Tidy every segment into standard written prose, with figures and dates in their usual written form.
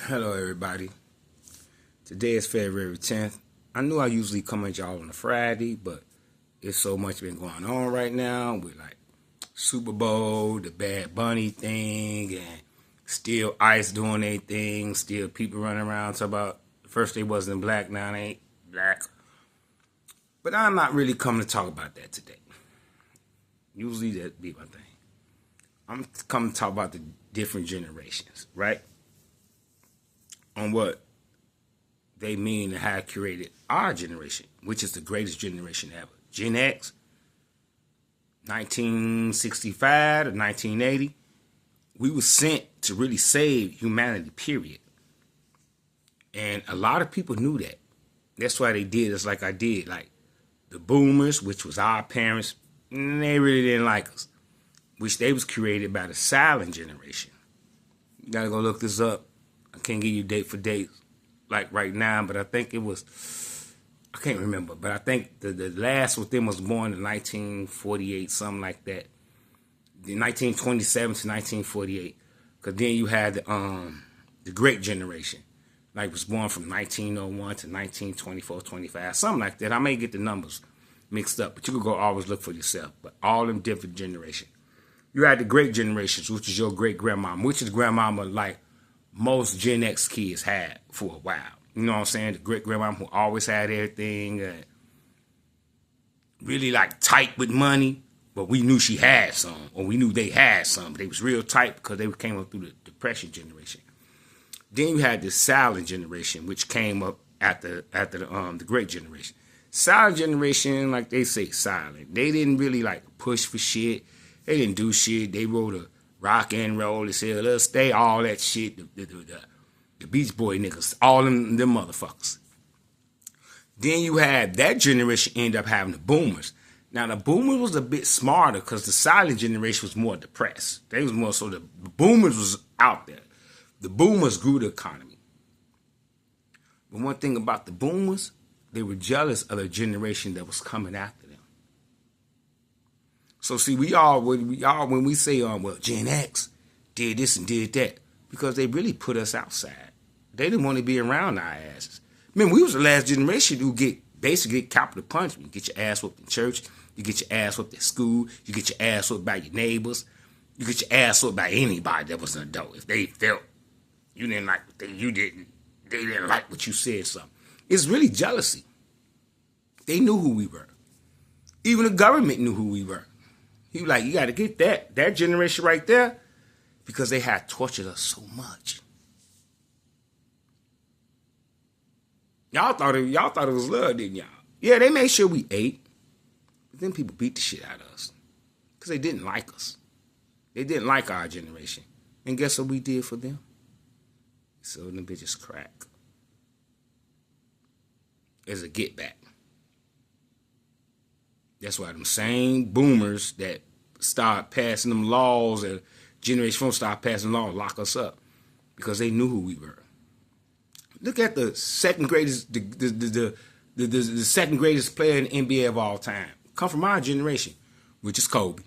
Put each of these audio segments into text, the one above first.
Hello, everybody. Today is February 10th. I knew I usually come at y'all on a Friday, but it's so much been going on right now with like Super Bowl, the Bad Bunny thing, and still ICE doing their thing, still people running around talking about first they wasn't black, now they ain't black. But I'm not really coming to talk about that today. Usually that'd be my thing. I'm coming to talk about the different generations, right? On what they mean and how it created our generation, which is the greatest generation ever. Gen X, 1965 to 1980, we were sent to really save humanity, period. And a lot of people knew that. That's why they did us like I did. Like the boomers, which was our parents, they really didn't like us, which they was created by the silent generation. You gotta go look this up. I can't give you date for date like right now, but I think it was, I can't remember, but I think the last with them was born in 1948, something like that. The 1927 to 1948. Because then you had the Great Generation. Like was born from 1901 to 1924, 25, something like that. I may get the numbers mixed up, but you could go always look for yourself. But all them different generations. You had the Great Generations, which is your great grandmama, which is grandmama like most Gen X kids had for a while. You know what I'm saying? The great grandma who always had everything, really like tight with money, but we knew she had some, or we knew they had some. They was real tight because they came up through the Depression generation. Then you had the silent generation, which came up after the Great Generation. Silent generation, like they say, silent. They didn't really like push for shit. They didn't do shit. They wrote a rock and roll. They said, let's stay, all that shit. The Beach Boy niggas, all them motherfuckers. Then you had that generation end up having the boomers. Now, the boomers was a bit smarter because the silent generation was more depressed. They was more so the boomers was out there. The boomers grew the economy. But one thing about the boomers, they were jealous of the generation that was coming after them. So see, when we say, well, Gen X did this and did that, because they really put us outside. They didn't want to be around our asses. I mean, we was the last generation who basically get capital punishment. You get your ass whooped in church. You get your ass whooped at school. You get your ass whooped by your neighbors. You get your ass whooped by anybody that was an adult. If they felt you didn't like what they didn't like what you said something. It's really jealousy. They knew who we were. Even the government knew who we were. He was like, you got to get that generation right there, because they had tortured us so much. Y'all thought it was love, didn't y'all? Yeah, they made sure we ate. But then people beat the shit out of us. Because they didn't like us. They didn't like our generation. And guess what we did for them? So them bitches crack. As a get back. That's why them same boomers that start passing them laws and Generation 4 start passing laws lock us up. Because they knew who we were. Look at the second greatest, the second greatest player in the NBA of all time. Come from our generation, which is Kobe.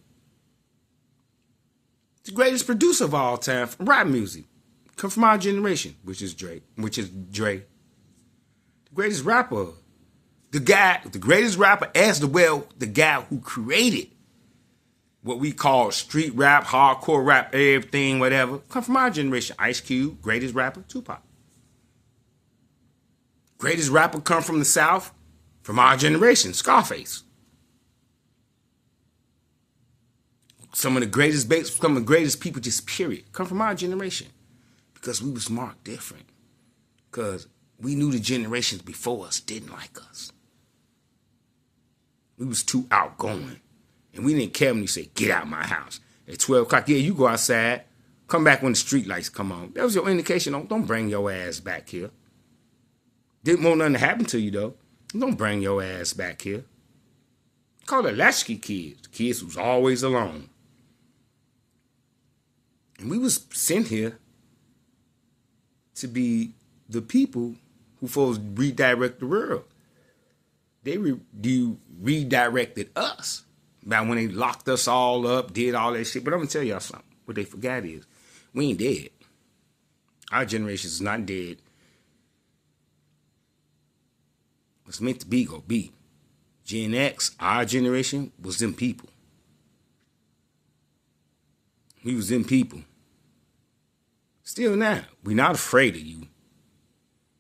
The greatest producer of all time from rap music. Come from our generation, which is Dre. The greatest rapper. The greatest rapper as well, the guy who created what we call street rap, hardcore rap, everything, whatever. Come from our generation. Ice Cube, greatest rapper, Tupac. Greatest rapper come from the South, from our generation, Scarface. Some of the greatest people, just period, come from our generation. Because we was marked different. Because we knew the generations before us didn't like us. We was too outgoing. And we didn't care when you say, get out of my house. At 12 o'clock, yeah, you go outside. Come back when the street lights come on. That was your indication. Don't bring your ass back here. Didn't want nothing to happen to you, though. Don't bring your ass back here. Call it latchkey kids. The kids who's always alone. And we was sent here to be the people who supposed to redirect the world. They redirected us by when they locked us all up, did all that shit. But I'm going to tell y'all something. What they forgot is, we ain't dead. Our generation is not dead. What's meant to be, go be. Gen X, our generation, was them people. We was them people. Still now, we're not afraid of you.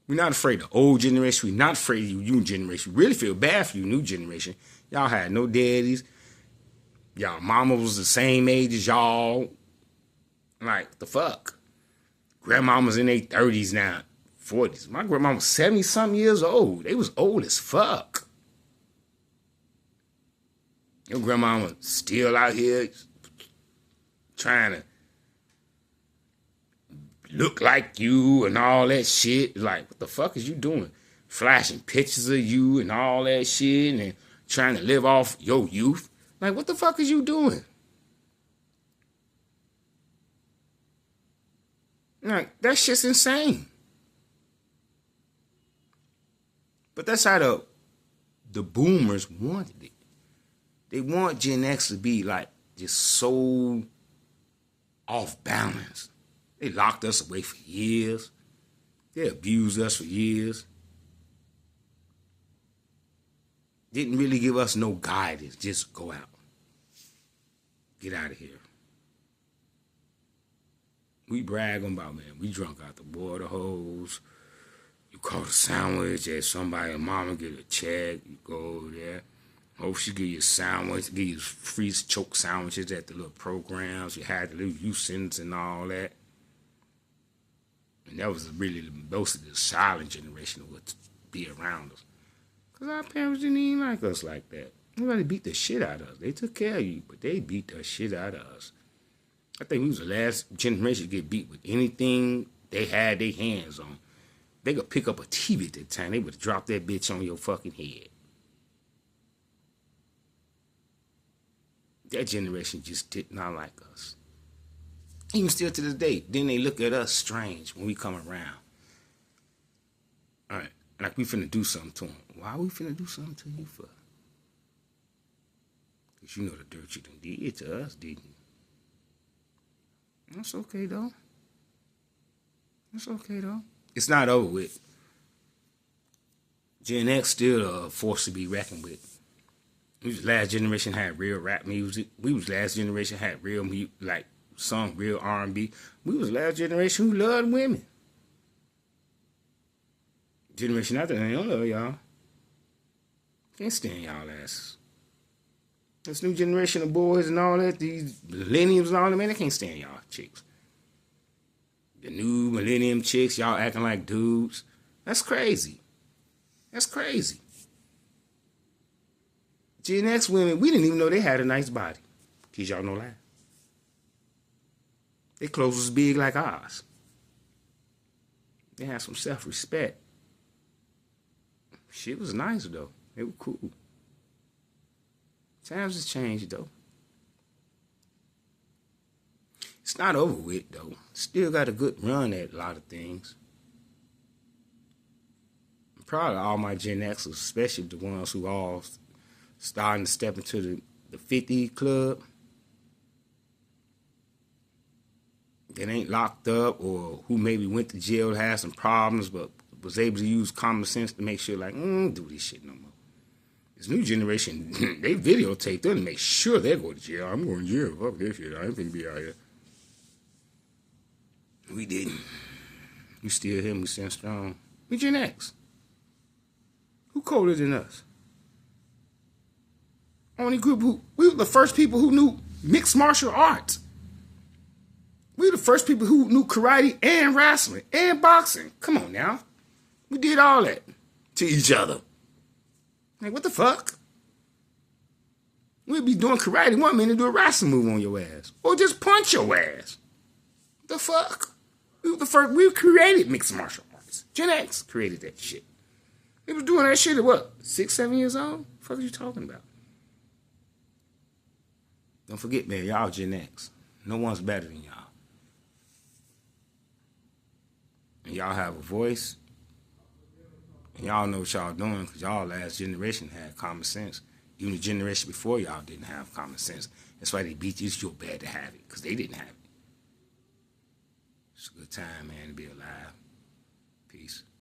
We're not afraid of old generation. We're not afraid of you, new generation. We really feel bad for you, new generation. Y'all had no daddies. Y'all mama was the same age as y'all. Like, the fuck? Grandmama's in their 30s now, 40s. My grandma was 70-something years old. They was old as fuck. Your grandmama still out here trying to look like you and all that shit. Like, what the fuck is you doing? Flashing pictures of you and all that shit and trying to live off your youth. Like, what the fuck is you doing? Like, that shit's insane. But that's how the boomers wanted it. They want Gen X to be like just so off balance. They locked us away for years. They abused us for years. Didn't really give us no guidance. Just go out. Get out of here. We brag about, man, we drunk out the water hose. You caught a sandwich at somebody, mama get a check. You go over there. Hope she give you a sandwich, give you free choke sandwiches at the little programs. You had the little youth centers and all that. And that was really most of the silent generation that would be around us. Because our parents didn't even like us like that. Nobody beat the shit out of us. They took care of you, but they beat the shit out of us. I think we was the last generation to get beat with anything they had their hands on. They could pick up a TV at that time. They would drop that bitch on your fucking head. That generation just did not like us. Even still to this day. Then they look at us strange when we come around. All right. Like we finna do something to them. Why we finna do something to you for? Because you know the dirt you done did to us, didn't you? That's okay, though. That's okay, though. It's not over with. Gen X still a force to be reckoned with. We was last generation had real rap music. We was last generation had real like sung real R&B. We was last generation who loved women. Generation after they don't love y'all. Can't stand y'all asses. This new generation of boys and all that, these millennials and all that, man, they can't stand y'all chicks. The new millennium chicks, y'all acting like dudes. That's crazy. That's crazy. Gen X women, we didn't even know they had a nice body. Cause y'all know that. Their clothes was big like ours. They had some self-respect. Shit was nice though. They were cool. Times has changed though. It's not over with though. Still got a good run at a lot of things. I'm proud of all my Gen Xers, especially the ones who all starting to step into the 50 club. That ain't locked up or who maybe went to jail, had some problems, but was able to use common sense to make sure like, don't do this shit no more. This new generation, they videotape them to make sure they go to jail. I'm going to jail. Fuck this shit. I ain't finna be out here. We didn't. We still here. We stand strong. We Gen X. Who colder than us? Only group we were the first people who knew mixed martial arts. We were the first people who knew karate and wrestling and boxing. Come on now. We did all that to each other. Like, what the fuck? We'd be doing karate one minute, do a wrestling move on your ass. Or just punch your ass. The fuck? We were the first, we created mixed martial arts. Gen X created that shit. They was doing that shit at what, 6, 7 years old? What the fuck are you talking about? Don't forget, man, y'all Gen X. No one's better than y'all. And y'all have a voice. And y'all know what y'all doing because y'all last generation had common sense. Even the generation before y'all didn't have common sense. That's why they beat you so bad to have it because they didn't have it. It's a good time, man, to be alive. Peace.